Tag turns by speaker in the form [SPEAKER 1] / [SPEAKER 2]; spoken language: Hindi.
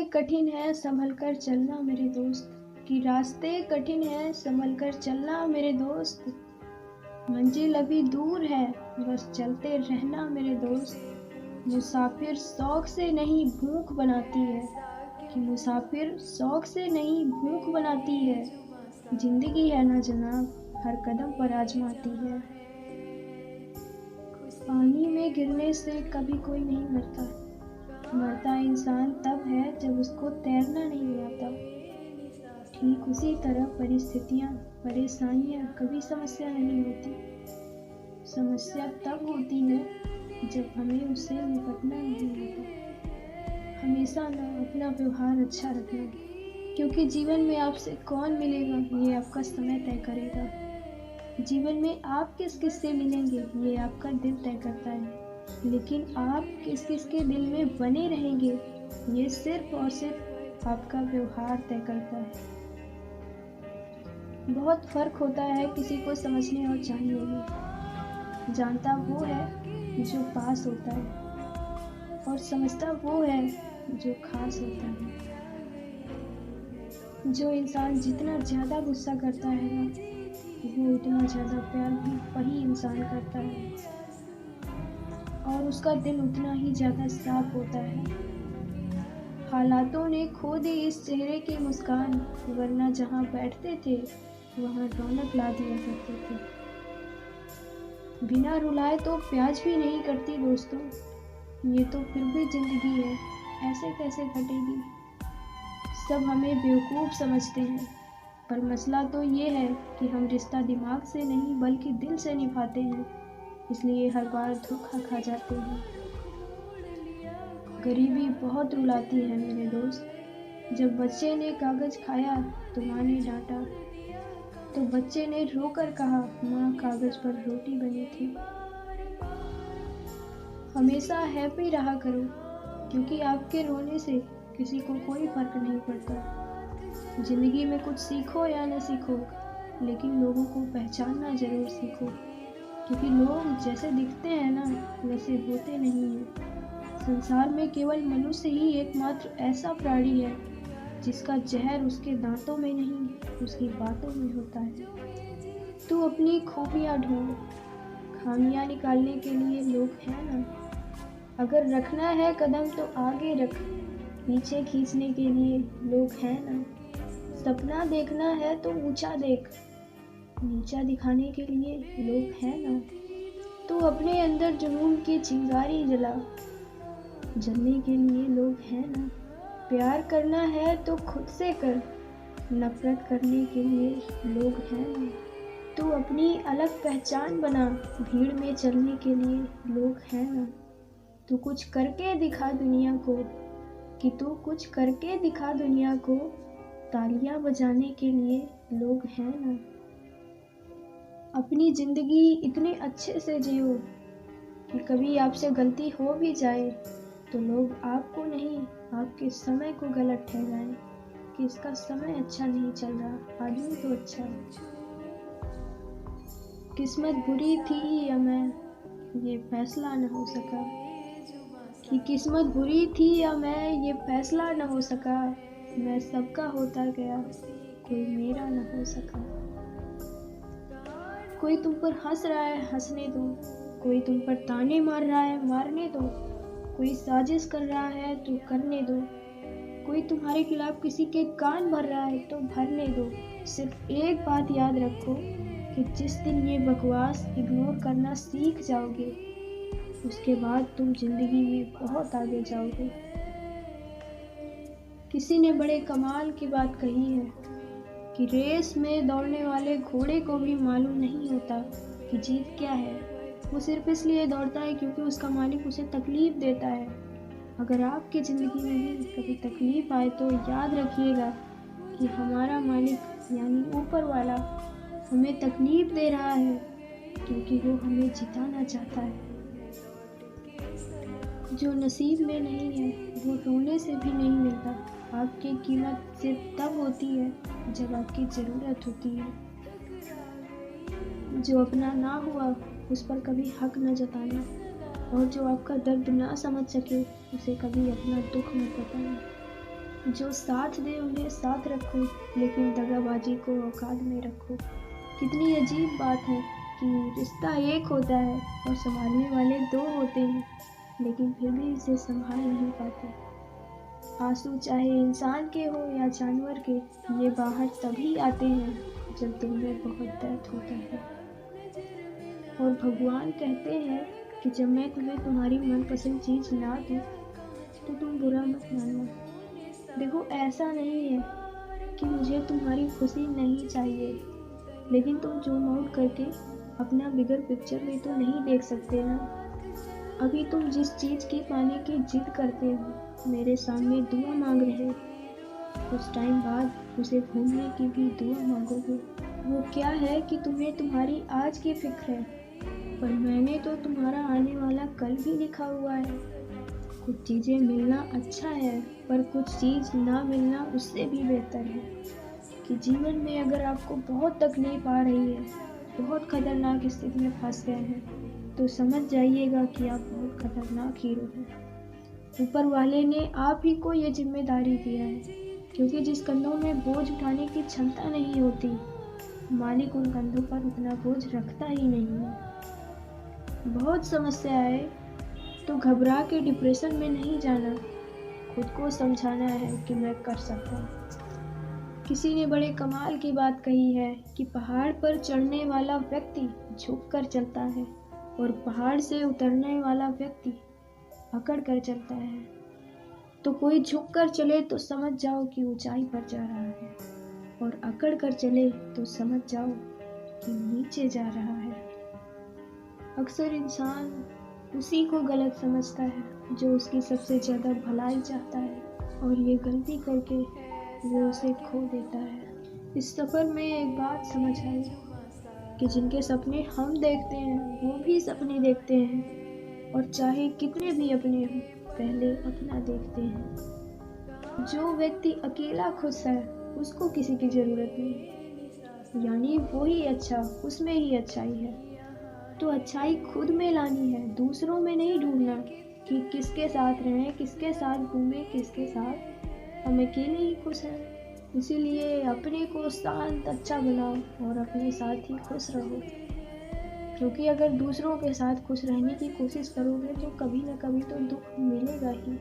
[SPEAKER 1] कठिन है संभल कर चलना मेरे दोस्त, कि रास्ते कठिन है संभल कर चलना मेरे दोस्त। मंजिल अभी दूर है बस चलते रहना मेरे दोस्त। मुसाफिर शौक से नहीं भूख बनाती है, कि मुसाफिर शौक से नहीं भूख बनाती है। जिंदगी है ना जनाब हर कदम पर आजमाती है। पानी में गिरने से कभी कोई नहीं मरता, मरता इंसान तब है जब उसको तैरना नहीं आता। ठीक उसी तरह परिस्थितियाँ परेशानियाँ कभी समस्या नहीं होती, समस्या तब होती है जब हमें उससे निपटना नहीं आता। हमेशा ना अपना व्यवहार अच्छा रखना, क्योंकि जीवन में आपसे कौन मिलेगा ये आपका समय तय करेगा। जीवन में आप किस किस से मिलेंगे ये आपका दिल तय करता है, लेकिन आप किस किस के दिल में बने रहेंगे ये सिर्फ और सिर्फ आपका व्यवहार तय करता है। बहुत फर्क होता है किसी को समझने और जानने में। जानता वो है जो पास होता है, और समझता वो है जो खास होता है। जो इंसान जितना ज़्यादा गुस्सा करता है ना, वो उतना ज़्यादा प्यार भी वही इंसान करता है, और उसका दिल उतना ही ज़्यादा साफ होता है। हालातों ने खो दी इस चेहरे की मुस्कान, वरना जहाँ बैठते थे वहाँ रौनक ला दिया करते थे। बिना रुलाए तो प्याज भी नहीं कटती दोस्तों, ये तो फिर भी जिंदगी है, ऐसे कैसे कटेगी। सब हमें बेवकूफ़ समझते हैं, पर मसला तो ये है कि हम रिश्ता दिमाग से नहीं बल्कि दिल से निभाते हैं, इसलिए हर बार धोखा खा जाते हैं। गरीबी बहुत रुलाती है मेरे दोस्त। जब बच्चे ने कागज खाया तो माँ ने डांटा, तो बच्चे ने रोकर कहा माँ कागज पर रोटी बनी थी। हमेशा हैप्पी रहा करो, क्योंकि आपके रोने से किसी को कोई फर्क नहीं पड़ता। जिंदगी में कुछ सीखो या न सीखो, लेकिन लोगों को पहचानना जरूर सीखो, क्योंकि लोग जैसे दिखते हैं ना वैसे होते नहीं हैं। संसार में केवल मनुष्य ही एकमात्र ऐसा प्राणी है जिसका जहर उसके दांतों में नहीं उसकी बातों में होता है। तू अपनी खूबियाँ ढूंढ, खामियाँ निकालने के लिए लोग हैं ना। अगर रखना है कदम तो आगे रख, पीछे खींचने के लिए लोग हैं ना। सपना देखना है तो ऊंचा देख, नीचा दिखाने के लिए लोग हैं ना। तू अपने अंदर जुनून की चिंगारी जला, जलने के लिए लोग हैं ना। प्यार करना है तो खुद से कर, नफरत करने के लिए लोग हैं ना। तू अपनी अलग पहचान बना, भीड़ में चलने के लिए लोग हैं ना। तू कुछ करके दिखा दुनिया को, कि तू कुछ करके दिखा दुनिया को, तालियां बजाने के लिए लोग हैं ना। अपनी जिंदगी इतने अच्छे से जियो कि कभी आपसे गलती हो भी जाए तो लोग आपको नहीं आपके समय को गलत ठहराएं कि इसका समय अच्छा नहीं चल रहा, आदमी तो अच्छा है। किस्मत बुरी थी या मैं, ये फैसला न हो सका, कि किस्मत बुरी थी या मैं ये फैसला न हो सका। मैं सबका होता गया, कोई मेरा न हो सका। कोई तुम पर हंस रहा है हंसने दो, कोई तुम पर ताने मार रहा है मारने दो, कोई साजिश कर रहा है तो करने दो, कोई तुम्हारे खिलाफ किसी के कान भर रहा है तो भरने दो। सिर्फ एक बात याद रखो कि जिस दिन ये बकवास इग्नोर करना सीख जाओगे, उसके बाद तुम जिंदगी में बहुत आगे जाओगे। किसी ने बड़े कमाल की बात कही है कि रेस में दौड़ने वाले घोड़े को भी मालूम नहीं होता कि जीत क्या है। वो सिर्फ इसलिए दौड़ता है क्योंकि उसका मालिक उसे तकलीफ देता है। अगर आपकी ज़िंदगी में भी कभी तकलीफ आए तो याद रखिएगा कि हमारा मालिक यानी ऊपर वाला हमें तकलीफ दे रहा है क्योंकि वो हमें जिताना चाहता है। जो नसीब में नहीं है वो रोने से भी नहीं मिलता। आपकी कीमत सिर्फ तब होती है जब आपकी ज़रूरत होती है। जो अपना ना हुआ उस पर कभी हक न जताना, और जो आपका दर्द ना समझ सके उसे कभी अपना दुख मत बताना। जो साथ दे उन्हें साथ रखो, लेकिन दगाबाजी को औकात में रखो। कितनी अजीब बात है कि रिश्ता एक होता है और संभालने वाले दो होते हैं, लेकिन फिर भी इसे संभाल नहीं पाते। आंसू चाहे इंसान के हो या जानवर के, ये बाहर तभी आते हैं जब दिल में बहुत दर्द होता है। और भगवान कहते हैं कि जब मैं तुम्हें तुम्हारी मनपसंद चीज़ ना दूँ तो तुम बुरा मत मानना। देखो, ऐसा नहीं है कि मुझे तुम्हारी खुशी नहीं चाहिए, लेकिन तुम जूम आउट करके अपना बिगर पिक्चर में तो नहीं देख सकते ना। अभी तुम जिस चीज़ की पाने की जिद करते हो, मेरे सामने दुआ मांग रहे हो, कुछ टाइम बाद उसे भूलने की भी दुआ मांगोगे। वो क्या है कि तुम्हें तुम्हारी आज की फिक्र है, पर मैंने तो तुम्हारा आने वाला कल भी लिखा हुआ है। कुछ चीज़ें मिलना अच्छा है, पर कुछ चीज़ ना मिलना उससे भी बेहतर है। कि जीवन में अगर आपको बहुत तकलीफ आ रही है, बहुत खतरनाक स्थिति में फंस गए हैं, तो समझ जाइएगा कि आप बहुत खतरनाक हीरो हैं। ऊपर वाले ने आप ही को ये जिम्मेदारी दिया है, क्योंकि जिस कंधों में बोझ उठाने की क्षमता नहीं होती, मालिक उन कंधों पर उतना बोझ रखता ही नहीं है। बहुत समस्या आए तो घबरा के डिप्रेशन में नहीं जाना, खुद को समझाना है कि मैं कर सकता हूँ। किसी ने बड़े कमाल की बात कही है कि पहाड़ पर चढ़ने वाला व्यक्ति झुक कर चलता है और पहाड़ से उतरने वाला व्यक्ति अकड़ कर चलता है। तो कोई झुक कर चले तो समझ जाओ कि ऊंचाई पर जा रहा है, और अकड़ कर चले तो समझ जाओ कि नीचे जा रहा है। अक्सर इंसान उसी को गलत समझता है जो उसकी सबसे ज़्यादा भलाई चाहता है, और ये गलती करके वो उसे खो देता है। इस सफ़र में एक बात समझ आई कि जिनके सपने हम देखते हैं वो भी सपने देखते हैं, और चाहे कितने भी अपने हों, पहले अपना देखते हैं। जो व्यक्ति अकेला खुश है उसको किसी की ज़रूरत नहीं, यानी वो ही अच्छा, उसमें ही अच्छाई है। तो अच्छाई खुद में लानी है, दूसरों में नहीं ढूंढना कि किसके साथ रहें, किसके साथ घूमें, किसके साथ। हम अकेले ही खुश हैं। इसीलिए अपने को शांत अच्छा बनाओ और अपने साथ ही खुश रहो, क्योंकि अगर दूसरों के साथ खुश रहने की कोशिश करोगे तो कभी ना कभी तो दुख मिलेगा ही।